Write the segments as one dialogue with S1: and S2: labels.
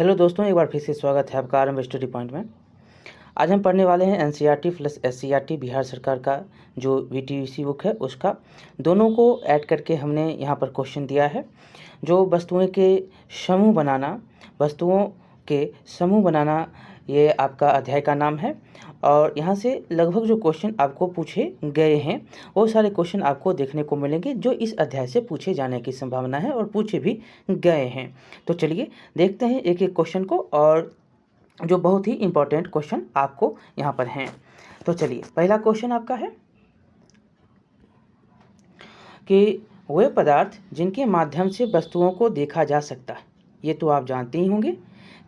S1: Hello दोस्तों, एक बार फिर से स्वागत है आपका आरंभ स्टडी पॉइंट में। आज हम पढ़ने वाले हैं एनसीईआरटी प्लस एससीईआरटी बिहार सरकार का जो वीटीसी बुक है उसका। दोनों को ऐड करके हमने यहाँ पर क्वेश्चन दिया है। जो वस्तुओं के समूह बनाना ये आपका अध्याय का नाम है। और यहाँ से लगभग जो क्वेश्चन आपको पूछे गए हैं वो सारे क्वेश्चन आपको देखने को मिलेंगे जो इस अध्याय से पूछे जाने की संभावना है और पूछे भी गए हैं। तो चलिए देखते हैं एक एक क्वेश्चन को, और जो बहुत ही इम्पोर्टेंट क्वेश्चन आपको यहाँ पर हैं। तो चलिए पहला क्वेश्चन आपका है कि वे पदार्थ जिनके माध्यम से वस्तुओं को देखा जा सकता है, ये तो आप जानते ही होंगे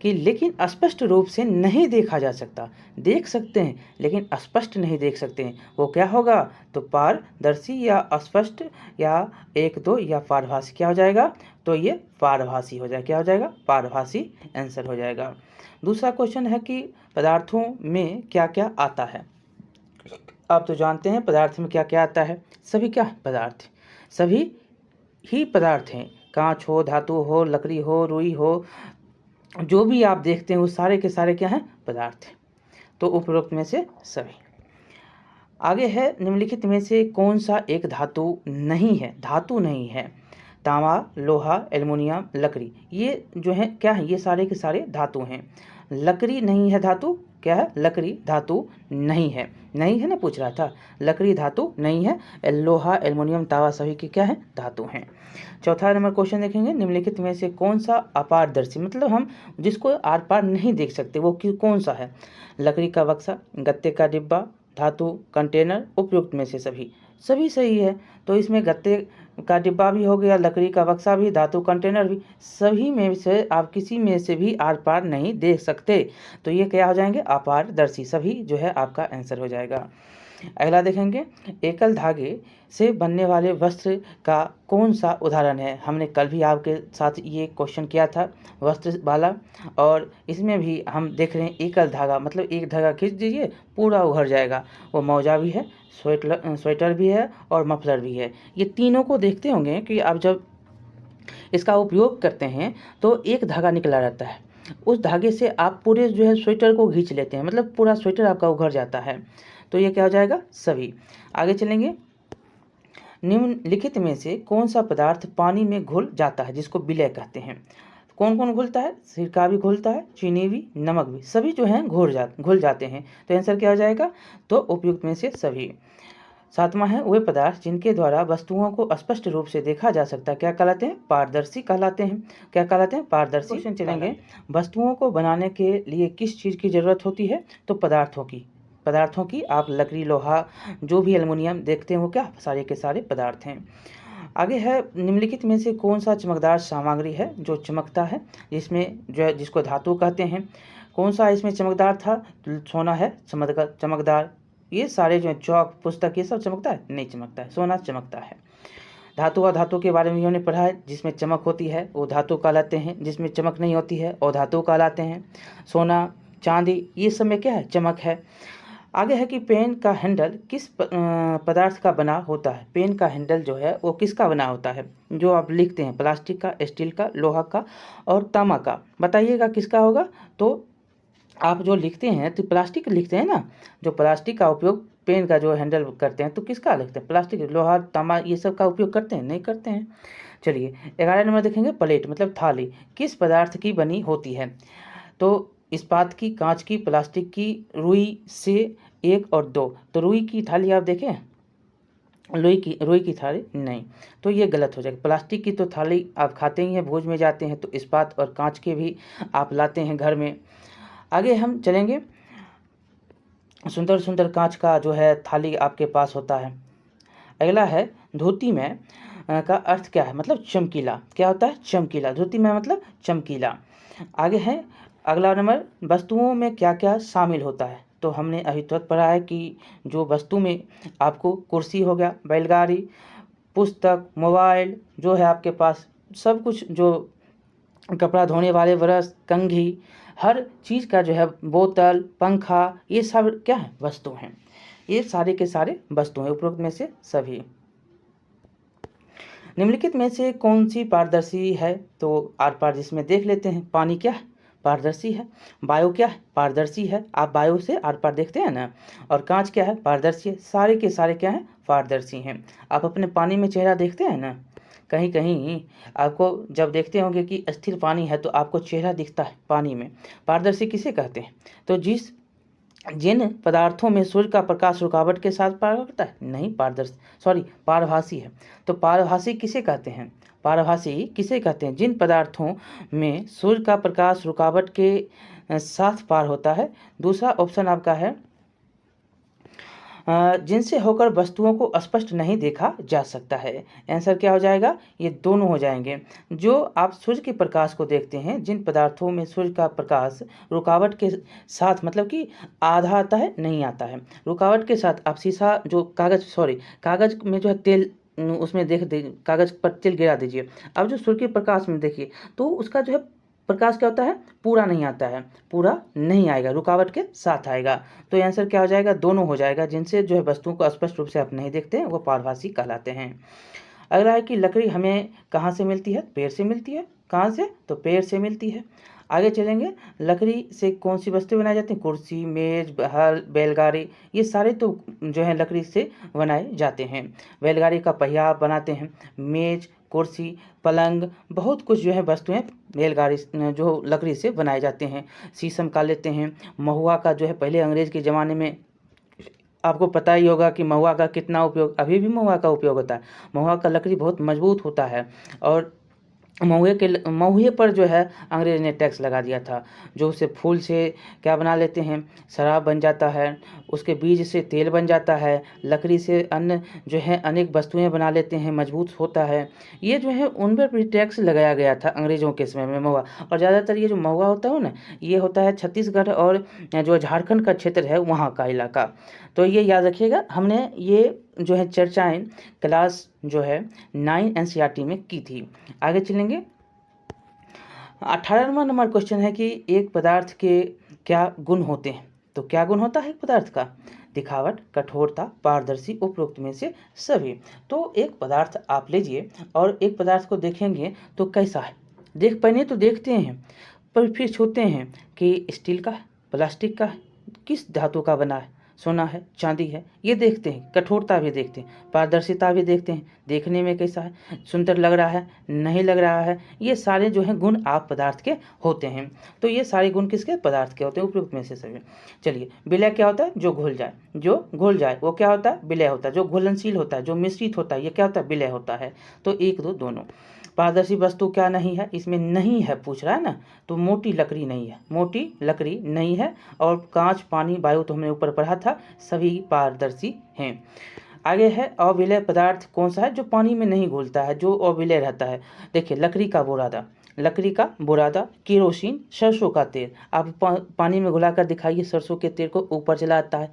S1: कि लेकिन स्पष्ट रूप से नहीं देखा जा सकता। देख सकते हैं लेकिन स्पष्ट नहीं देख सकते हैं, वो क्या होगा? तो पारदर्शी या अस्पष्ट या एक दो या पारभासी क्या हो जाएगा? तो ये पारभासी हो जाएगा। क्या हो जाएगा? पारभासी आंसर हो जाएगा। दूसरा क्वेश्चन है कि पदार्थों में क्या क्या आता है। आप तो जानते हैं पदार्थ में क्या क्या आता है। सभी क्या पदार्थ, सभी ही पदार्थ हैं। कांच हो, धातु हो, लकड़ी हो, रुई हो, जो भी आप देखते हैं वो सारे के सारे क्या हैं? पदार्थ हैं। तो उपरोक्त में से सभी। आगे है निम्नलिखित में से कौन सा एक धातु नहीं है? धातु नहीं है। तांबा, लोहा, एल्युमिनियम, लकड़ी, ये जो है क्या है? ये सारे के सारे धातु हैं। लकड़ी नहीं है धातु। क्या है? लकड़ी धातु नहीं है। नहीं है ना, पूछ रहा था। लकड़ी धातु नहीं है। लोहा, एल्युमिनियम, तांबा सभी के क्या है? धातु हैं। चौथा नंबर क्वेश्चन देखेंगे, निम्नलिखित में से कौन सा अपारदर्शी, मतलब हम जिसको आर पार नहीं देख सकते, वो कौन सा है? लकड़ी का बक्सा, गत्ते का डिब्बा, धातु कंटेनर, उपयुक्त में से सभी। सभी सही है। तो इसमें गत्ते का डिब्बा भी हो गया, लकड़ी का बक्सा भी, धातु कंटेनर भी, सभी में से आप किसी में से भी आर पार नहीं देख सकते। तो ये क्या हो जाएंगे? अपारदर्शी। सभी जो है आपका आंसर हो जाएगा। अगला देखेंगे, एकल धागे से बनने वाले वस्त्र का कौन सा उदाहरण है? हमने कल भी आपके साथ ये क्वेश्चन किया था वस्त्र वाला, और इसमें भी हम देख रहे हैं एकल धागा, मतलब एक धागा खींच दीजिए पूरा उभर जाएगा। वो मौजा भी है, स्वेटर भी है और मफलर भी है। ये तीनों को देखते होंगे कि आप जब इसका उपयोग करते हैं तो एक धागा निकला रहता है, उस धागे से आप पूरे जो है स्वेटर को खींच लेते हैं, मतलब पूरा स्वेटर आपका उघर जाता है। तो ये क्या हो जाएगा? सभी। आगे चलेंगे, निम्नलिखित में से कौन सा पदार्थ पानी में घुल जाता है, जिसको विलय कहते हैं? कौन कौन घुलता है? सिरका भी घुलता है, चीनी भी, नमक भी, सभी जो हैं घुल जाते हैं। तो आंसर क्या हो जाएगा? तो उपयुक्त में से सभी। सातवां है, वे पदार्थ जिनके द्वारा वस्तुओं को स्पष्ट रूप से देखा जा सकता है क्या कहलाते हैं? पारदर्शी कहलाते हैं। क्या कहलाते हैं? पारदर्शी। क्वेश्चन चलेंगे, वस्तुओं को बनाने के लिए किस चीज़ की जरूरत होती है? तो पदार्थों की आप लकड़ी, लोहा, जो भी एल्युमिनियम देखते हैं वो क्या? सारे के सारे पदार्थ हैं। आगे है, निम्नलिखित में से कौन सा चमकदार सामग्री है जो चमकता है, जिसको धातु कहते हैं? कौन सा इसमें चमकदार था? सोना है चमकदार। ये सारे जो है चौक, पुस्तक, ये सब चमकता है? नहीं चमकता है। सोना चमकता है। धातु व धातु के बारे में हमने पढ़ा है, जिसमें चमक होती है वो धातु कहलाते हैं, जिसमें चमक नहीं होती है और धातु कहलाते हैं। सोना, चांदी, ये सब में क्या है? चमक है। आगे है कि पेन का हैंडल किस पदार्थ का बना होता है? पेन का हैंडल जो है वो किसका बना होता है? जो आप लिखते हैं, प्लास्टिक का, स्टील का, लोहा का और तांबा का। बताइएगा किसका होगा? तो आप जो लिखते हैं तो प्लास्टिक लिखते हैं ना, जो प्लास्टिक का उपयोग पेन का जो हैंडल करते हैं तो किसका लिखते हैं? प्लास्टिक, लोहा, तांबा, ये सब का उपयोग करते हैं? नहीं करते हैं। चलिए 11 नंबर देखेंगे, प्लेट मतलब थाली किस पदार्थ की बनी होती है? तो इस्पात की, कांच की, प्लास्टिक की, रुई से 1 और 2। तो रुई की थाली आप देखें, रुई की थाली नहीं, तो ये गलत हो जाएगा। प्लास्टिक की तो थाली आप खाते ही हैं, भोज में जाते हैं, तो इस्पात और कांच के भी आप लाते हैं घर में। आगे हम चलेंगे, सुंदर सुंदर कांच का जो है थाली आपके पास होता है। अगला है, धोती में का अर्थ क्या है? मतलब चमकीला। क्या होता है? चमकीला। धोती में मतलब चमकीला। आगे है अगला नंबर, वस्तुओं में क्या क्या शामिल होता है? तो हमने अभी तुरंत पढ़ा है कि जो वस्तु में आपको कुर्सी हो गया, बैलगाड़ी, पुस्तक, मोबाइल जो है आपके पास, सब कुछ, जो कपड़ा धोने वाले ब्रश, कंघी, हर चीज़ का जो है, बोतल, पंखा, ये सब क्या है? वस्तु हैं। ये सारे के सारे वस्तु हैं, उपरोक्त में से सभी। निम्नलिखित में से कौन सी पारदर्शी है? तो आर पार जिसमें देख लेते हैं। पानी क्या है? पारदर्शी है। वायु क्या है? पारदर्शी है। आप वायु से आर पार देखते हैं ना। और कांच क्या है? पारदर्शी है। सारे के सारे क्या हैं? पारदर्शी हैं। आप अपने पानी में चेहरा देखते हैं ना, कहीं कहीं आपको जब देखते होंगे कि स्थिर पानी है तो आपको चेहरा दिखता है पानी में। पारदर्शी किसे कहते हैं? तो जिन पदार्थों में सूर्य का प्रकाश रुकावट के साथ पार होता है, नहीं पारभासी है। तो पारभासी किसे कहते हैं? पारभासी किसे कहते हैं? जिन पदार्थों में सूर्य का प्रकाश रुकावट के साथ पार होता है। दूसरा ऑप्शन आपका है जिनसे होकर वस्तुओं को स्पष्ट नहीं देखा जा सकता है। आंसर क्या हो जाएगा? ये दोनों हो जाएंगे। जो आप सूर्य के प्रकाश को देखते हैं, जिन पदार्थों में सूर्य का प्रकाश रुकावट के साथ, मतलब कि आधा आता है, नहीं आता है, रुकावट के साथ आप शीशा जो कागज़ में जो है तेल उसमें देख दे, कागज़ पर तेल गिरा दीजिए। अब जो सूर्य के प्रकाश में देखिए तो उसका जो है प्रकाश क्या होता है? पूरा नहीं आता है, पूरा नहीं आएगा, रुकावट के साथ आएगा। तो आंसर क्या हो जाएगा? दोनों हो जाएगा। जिनसे जो है वस्तुओं को स्पष्ट रूप से आप नहीं देखते हैं वो पारभासी कहलाते हैं। अगला है कि लकड़ी हमें कहाँ से मिलती है? पेड़ से मिलती है। कहाँ से? तो पेड़ से मिलती है। आगे चलेंगे, लकड़ी से कौन सी वस्तु बनाई जाती है? कुर्सी, मेज, हल, बैलगाड़ी, ये सारे तो जो है लकड़ी से बनाए जाते हैं। बैलगाड़ी का पहिया आप बनाते हैं, मेज, कुर्सी, पलंग, बहुत कुछ जो है वस्तुएं बैलगाड़ी जो लकड़ी से बनाए जाते हैं। शीशम का लेते हैं, महुआ का जो है पहले अंग्रेज के ज़माने में आपको पता ही होगा कि महुआ का कितना उपयोग, अभी भी महुआ का उपयोग होता है। महुआ का लकड़ी बहुत मजबूत होता है और महुए पर जो है अंग्रेज ने टैक्स लगा दिया था। जो उसे फूल से क्या बना लेते हैं? शराब बन जाता है, उसके बीज से तेल बन जाता है, लकड़ी से अन्य जो है अनेक वस्तुएं बना लेते हैं, मजबूत होता है। ये जो है उन पर भी टैक्स लगाया गया था अंग्रेज़ों के समय में महुआ। और ज़्यादातर ये जो महुआ होता है ना, ये होता है छत्तीसगढ़ और जो झारखंड का क्षेत्र है वहाँ का इलाका। तो ये याद रखिएगा, हमने ये जो है चर्चाएँ क्लास जो है 9 एनसीईआरटी में की थी। आगे चलेंगे, 18वां नंबर क्वेश्चन है कि एक पदार्थ के क्या गुण होते हैं? तो क्या गुण होता है एक पदार्थ का? दिखावट, कठोरता, पारदर्शी, उपरोक्त में से सभी। तो एक पदार्थ आप लीजिए और एक पदार्थ को देखेंगे तो कैसा है? पहले तो देखते हैं, पर फिर छूते हैं कि स्टील का है, प्लास्टिक का है, किस धातु का बना है, सोना है, चांदी है, ये देखते हैं। कठोरता भी देखते हैं, पारदर्शिता भी देखते हैं, देखने में कैसा है, सुंदर लग रहा है, नहीं लग रहा है, ये सारे जो हैं गुण आप पदार्थ के होते हैं। तो ये सारे गुण किसके? पदार्थ के होते हैं, उपयुक्त में से सभी। चलिए, विलय क्या होता है? जो घुल जाए। जो घुल जाए वो क्या होता है? विलय होता है। जो घुलनशील होता है, जो मिश्रित होता है, ये क्या होता है? विलय होता है। तो 1, 2 दोनों। पारदर्शी वस्तु क्या नहीं है? इसमें नहीं है पूछ रहा है ना, तो मोटी लकड़ी नहीं है, मोटी लकड़ी नहीं है। और कांच, पानी, वायु तो हमने ऊपर पढ़ा था, सभी पारदर्शी हैं। आगे है अविलय पदार्थ कौन सा है? जो पानी में नहीं घुलता है, जो अविलय रहता है। देखिए, लकड़ी का बुरादा, केरोसिन, सरसों का तेल। आप पानी में घुलाकर दिखाइए, सरसों के तेल को ऊपर चला आता है।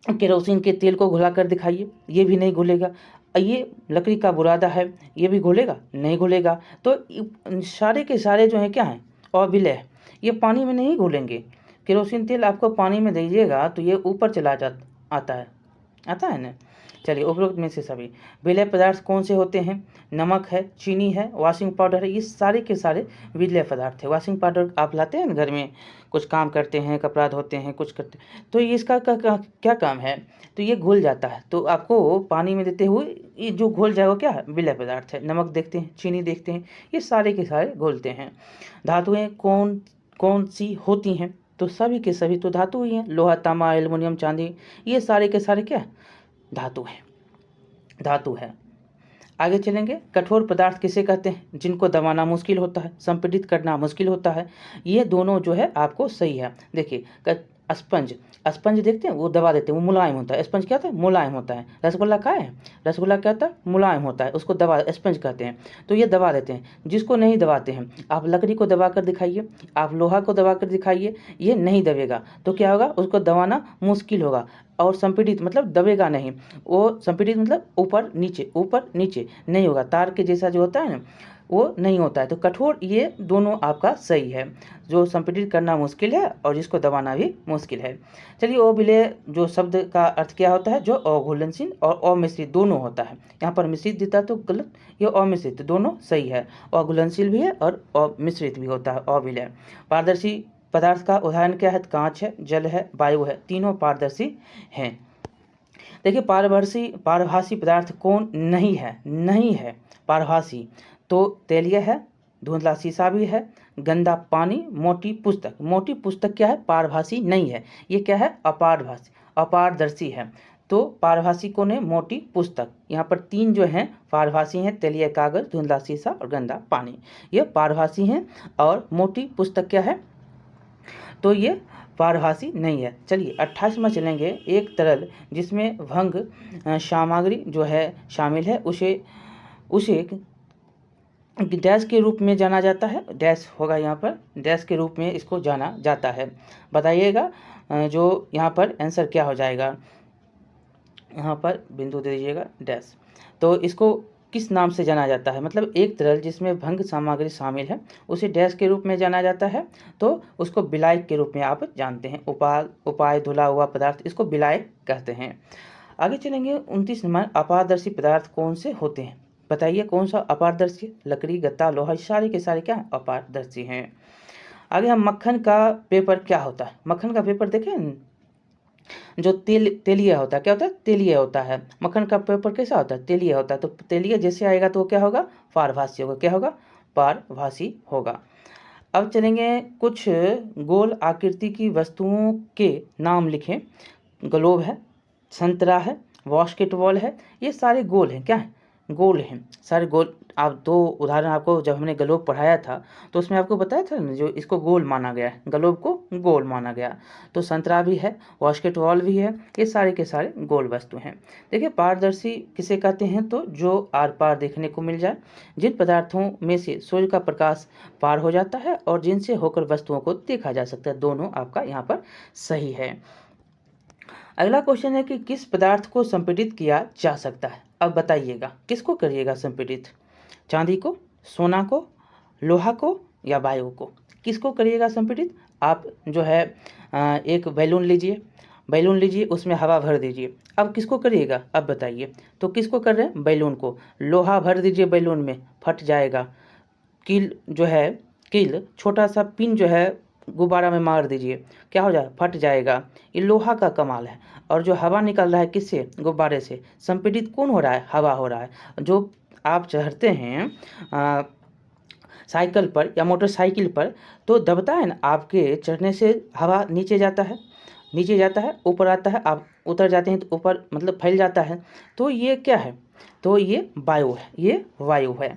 S1: केरोसिन के तेल को घुलाकर दिखाइए, ये भी नहीं घुलेगा। ये लकड़ी का बुरादा है, ये भी घुलेगा? नहीं घुलेगा। तो सारे के सारे जो हैं क्या हैं? अविलय। ये पानी में नहीं घुलेंगे। केरोसिन तेल आपको पानी में दीजिएगा तो ये ऊपर चला आता है ना। चलिए, उपरोक्त में से सभी विलय पदार्थ कौन से होते हैं? नमक है, चीनी है, वॉशिंग पाउडर है, ये सारे के सारे विलय पदार्थ है। वॉशिंग पाउडर आप लाते हैं घर में, कुछ काम करते हैं, कपड़ा धोते हैं, कुछ करते हैं, तो ये इसका क्या काम है? तो ये घुल जाता है, तो आपको पानी में देते हुए ये जो घुल जाए वो क्या है? विलय पदार्थ है। नमक देखते हैं, चीनी देखते हैं, ये सारे के सारे घुलते हैं। धातुएँ कौन सी होती हैं? तो सभी के सभी तो धातु ही हैं। लोहा, तांबा, एल्युमिनियम, चांदी, ये सारे के सारे क्या? धातु है। आगे चलेंगे, कठोर पदार्थ किसे कहते हैं? जिनको दबाना मुश्किल होता है, संपीड़ित करना मुश्किल होता है। ये दोनों जो है आपको सही है। देखिए, स्पंज देखते हैं, वो दबा देते हैं, वो मुलायम होता है। स्पंज क्या होता है? मुलायम होता है। रसगुल्ला क्या है? रसगुल्ला क्या होता है? मुलायम होता है, उसको स्पंज कहते हैं। तो ये दबा देते हैं। जिसको नहीं दबाते हैं, आप लकड़ी को दबा कर दिखाइए, आप लोहा को दबा कर दिखाइए, ये नहीं दबेगा। तो क्या होगा? उसको दबाना मुश्किल होगा। और संपीड़ित मतलब दबेगा नहीं, वो संपीड़ित मतलब ऊपर नीचे नहीं होगा। तार के जैसा जो होता है ना, वो नहीं होता है। तो कठोर ये दोनों आपका सही है, जो संपीड़ित करना मुश्किल है और जिसको दबाना भी मुश्किल है। चलिए अविलेय जो शब्द का अर्थ क्या होता है, जो अघुलनशील और अमिश्रित दोनों होता है। यहाँ पर मिश्रित देता है तो गलत, ये अमिश्रित दोनों सही है। अघुलनशील भी है और अमिश्रित भी होता है अविलेय। पारदर्शी पदार्थ का उदाहरण क्या है, कांच है, जल है, वायु है, तीनों पारदर्शी हैं। देखिए पारभासी पदार्थ कौन नहीं है, नहीं है पारभासी, तो तेलीय है, धुंधला शीशा भी है, गंदा पानी, मोटी पुस्तक। मोटी पुस्तक क्या है, पारभासी नहीं है, ये क्या है, अपारभासी अपारदर्शी है। तो पारभासी कौन है, मोटी पुस्तक। यहाँ पर तीन जो हैं पारभासी हैं, तेलीय कागज, धुंधला शीशा और गंदा पानी, ये पारभासी हैं। और मोटी पुस्तक क्या है, तो ये पारभासी नहीं है। चलिए 28 में चलेंगे। एक तरल जिसमें भंग सामग्री जो है शामिल है, उसे डैश के रूप में जाना जाता है। डैश होगा यहाँ पर, डैश के रूप में इसको जाना जाता है। बताइएगा जो यहाँ पर आंसर क्या हो जाएगा, यहाँ पर बिंदु दे दीजिएगा डैश। तो इसको किस नाम से जाना जाता है, मतलब एक तरल जिसमें भंग सामग्री शामिल है उसे डैश के रूप में जाना जाता है, तो उसको विलायक के रूप में आप जानते हैं। उपाय धुला हुआ पदार्थ, इसको विलायक कहते हैं। आगे चलेंगे 29 नंबर, अपारदर्शी पदार्थ कौन से होते हैं, बताइए कौन सा अपारदर्शी। लकड़ी, गत्ता, लोहा, सारे के सारे क्या अपारदर्शी हैं। आगे हम मक्खन का पेपर क्या होता है। मक्खन का पेपर देखें, जो तेलीय होता है, क्या होता है, तेलीय होता है। मक्खन का पेपर कैसा होता है, तेलीय होता है। तो तेलीय जैसे आएगा तो क्या होगा, पारभासी होगा। क्या होगा, पारभासी होगा। अब चलेंगे कुछ गोल आकृति की वस्तुओं के नाम लिखें। ग्लोब है, संतरा है, बास्केटबॉल है, ये सारे गोल हैं, क्या है, गोल हैं, सारे गोल। आप दो उदाहरण आपको जब हमने ग्लोब पढ़ाया था तो उसमें आपको बताया था ना, जो इसको गोल माना गया है, ग्लोब को गोल माना गया। तो संतरा भी है, बास्केटबॉल भी है, ये सारे के सारे गोल वस्तु हैं। देखिए पारदर्शी किसे कहते हैं, तो जो आर पार देखने को मिल जाए, जिन पदार्थों में से सूर्य का प्रकाश पार हो जाता है और जिनसे होकर वस्तुओं को देखा जा सकता है। दोनों आपका यहाँ पर सही है। अगला क्वेश्चन है कि किस पदार्थ को संपीड़ित किया जा सकता है। अब बताइएगा किसको करिएगा संपीड़ित, चांदी को, सोना को, लोहा को या वायु को, किसको करिएगा संपीड़ित। आप जो है एक बैलून लीजिए, उसमें हवा भर दीजिए। अब किसको करिएगा, अब बताइए, तो किसको कर रहे हैं, बैलून को। लोहा भर दीजिए बैलून में, फट जाएगा। कील छोटा सा पिन जो है गुब्बारा में मार दीजिए, क्या हो जाए, फट जाएगा। ये लोहा का कमाल है। और जो हवा निकल रहा है किससे, गुब्बारे से, संपीड़ित कौन हो रहा है, हवा हो रहा है। जो आप चढ़ते हैं साइकिल पर या मोटरसाइकिल पर, तो दबता है ना, आपके चढ़ने से हवा नीचे जाता है, ऊपर आता है, आप उतर जाते हैं तो ऊपर मतलब फैल जाता है। तो ये क्या है, तो ये वायु है।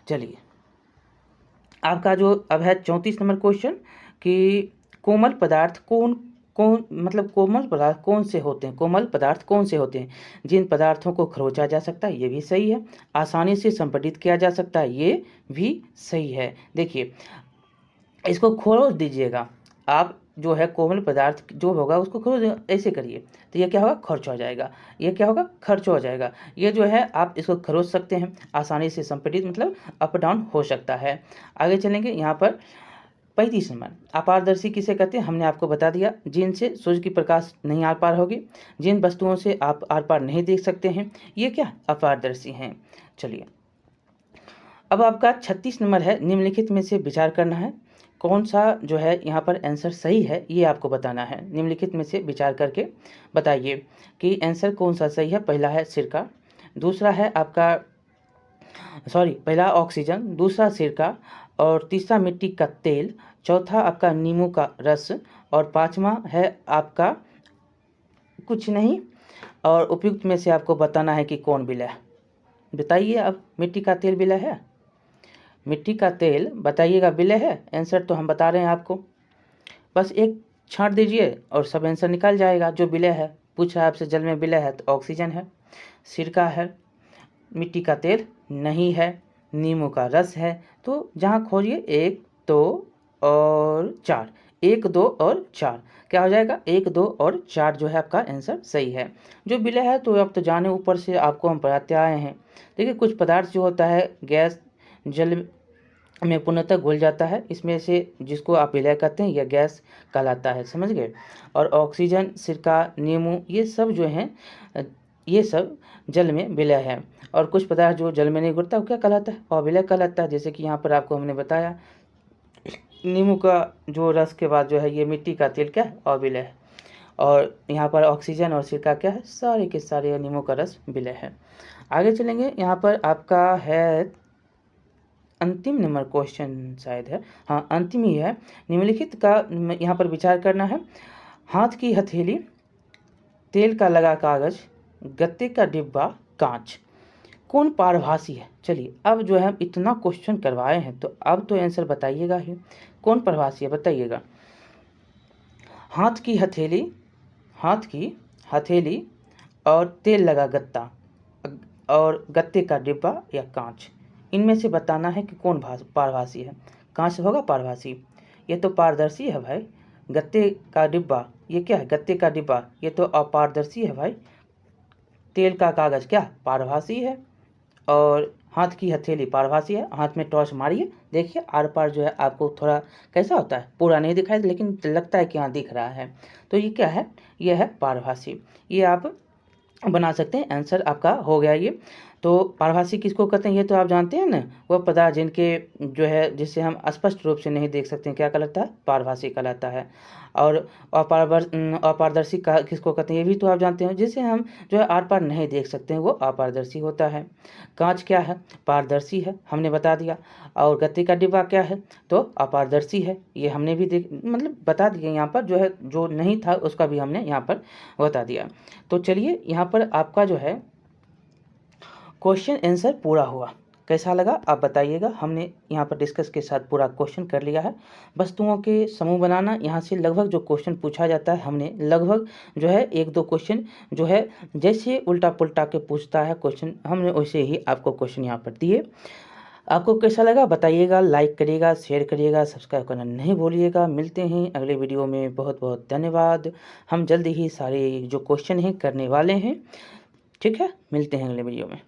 S1: चलिए आपका जो अब है 34 नंबर क्वेश्चन कि कोमल पदार्थ कोमल पदार्थ कौन से होते हैं, जिन पदार्थों को खरोचा जा सकता है, ये भी सही है। आसानी से संपीड़ित किया जा सकता है, ये भी सही है। देखिए इसको खरोच दीजिएगा आप, जो है कोमल पदार्थ जो होगा उसको खरोच ऐसे करिए, तो ये क्या होगा, खर्च हो जाएगा। ये जो है आप इसको खरोच सकते हैं, आसानी से संपीड़ित मतलब अप डाउन हो सकता है। आगे चलेंगे यहाँ पर 35 नंबर, अपारदर्शी किसे कहते हैं, हमने आपको बता दिया, जिनसे सूर्य की प्रकाश नहीं आर पार होगी, जिन वस्तुओं से आप आर पार नहीं देख सकते हैं, ये क्या अपारदर्शी हैं। चलिए अब आपका 36 नंबर है, निम्नलिखित में से विचार करना है, कौन सा जो है यहाँ पर आंसर सही है, ये आपको बताना है। निम्नलिखित में से विचार करके बताइए कि आंसर कौन सा सही है। पहला है सिरका, दूसरा है आपका पहला ऑक्सीजन, दूसरा सिरका, और तीसरा मिट्टी का तेल, चौथा आपका नींबू का रस, और पांचवा है आपका कुछ नहीं। और उपयुक्त में से आपको बताना है कि कौन विलय है। बताइए अब, मिट्टी का तेल विलय है, मिट्टी का तेल बताइएगा विलय है। आंसर तो हम बता रहे हैं आपको, बस एक छांट दीजिए और सब आंसर निकल जाएगा। जो विलय है, पूछा आपसे जल में विलय है तो ऑक्सीजन है, सिरका है, मिट्टी का तेल नहीं है, नींबू का रस है। तो जहाँ खोजिए 1 2 और 4, 1 2 और 4 क्या हो जाएगा, 1 2 और 4 जो है आपका आंसर सही है। जो विलय है तो अब तो जाने ऊपर से आपको हम पढ़ाते आए हैं। देखिए कुछ पदार्थ जो होता है गैस जल में पूर्णतः घुल जाता है। इसमें से जिसको आप विलय कहते हैं यह गैस कहलाता है, समझ गए। और ऑक्सीजन, सिरका, नींबू ये सब जो हैं ये सब जल में विलय है। और कुछ पदार्थ जो जल में नहीं घुलता वो क्या कहलाता है? अविलय कहलाता है। जैसे कि यहाँ पर आपको हमने बताया नींबू का जो रस के बाद जो है ये मिट्टी का तेल क्या है? अविलय है। और यहाँ पर ऑक्सीजन और सिरका क्या है? सारे के सारे नींबू का रस विलय है। आगे चलेंगे, यहाँ पर आपका है अंतिम नंबर क्वेश्चन शायद है, हाँ अंतिम ही है। निम्नलिखित का यहाँ पर विचार करना है। हाथ की हथेली, तेल का लगा कागज, गत्ते का डिब्बा, कांच, कौन पारभासी है? चलिए अब जो है हम इतना क्वेश्चन करवाए हैं तो अब तो आंसर बताइएगा ही, कौन पारभासी है बताइएगा। हाथ की हथेली और तेल लगा गत्ता और गत्ते का डिब्बा या कांच, इनमें से बताना है कि कौन पारभासी है। कांच होगा पारभासी, ये तो पारदर्शी है भाई। गत्ते का डिब्बा ये क्या है? गत्ते का डिब्बा ये तो अपारदर्शी है भाई। तेल का कागज क्या? पारभासी है। और हाथ की हथेली पारभासी है। हाथ में टॉर्च मारिए, देखिए आर पार जो है आपको थोड़ा कैसा होता है, पूरा नहीं दिखाई लेकिन लगता है कि हाँ दिख रहा है। तो ये क्या है? ये है पारभासी। ये आप बना सकते हैं, आंसर आपका हो गया ये। तो पारभासी किसको कहते हैं ये तो आप जानते हैं ना, वह पदार्थ जिनके जो है जिससे हम स्पष्ट रूप से नहीं देख सकते हैं क्या कहलाता है? पारभासी कहलाता है। और अपारदर्शी किसको कहते हैं ये भी तो आप जानते हैं, जिसे हम जो है आर पार नहीं देख सकते हैं वो अपारदर्शी होता है। कांच क्या है? पारदर्शी है, हमने बता दिया। और गत्ते का डिब्बा क्या है? तो अपारदर्शी है, ये हमने भी मतलब बता दिया। यहाँ पर जो है जो नहीं था उसका भी हमने यहाँ पर बता दिया। तो चलिए यहाँ पर आपका जो है क्वेश्चन आंसर पूरा हुआ। कैसा लगा आप बताइएगा। हमने यहाँ पर डिस्कस के साथ पूरा क्वेश्चन कर लिया है। वस्तुओं के समूह बनाना, यहाँ से लगभग जो क्वेश्चन पूछा जाता है हमने लगभग जो है 1-2 क्वेश्चन जो है जैसे उल्टा पुल्टा के पूछता है क्वेश्चन, हमने वैसे ही आपको क्वेश्चन यहाँ पर दिए। आपको कैसा लगा बताइएगा, लाइक करिएगा, शेयर करिएगा, सब्सक्राइब करना नहीं भूलिएगा। मिलते हैं अगले वीडियो में, बहुत बहुत धन्यवाद। हम जल्दी ही सारे जो क्वेश्चन हैं करने वाले हैं, ठीक है, मिलते हैं अगले वीडियो में।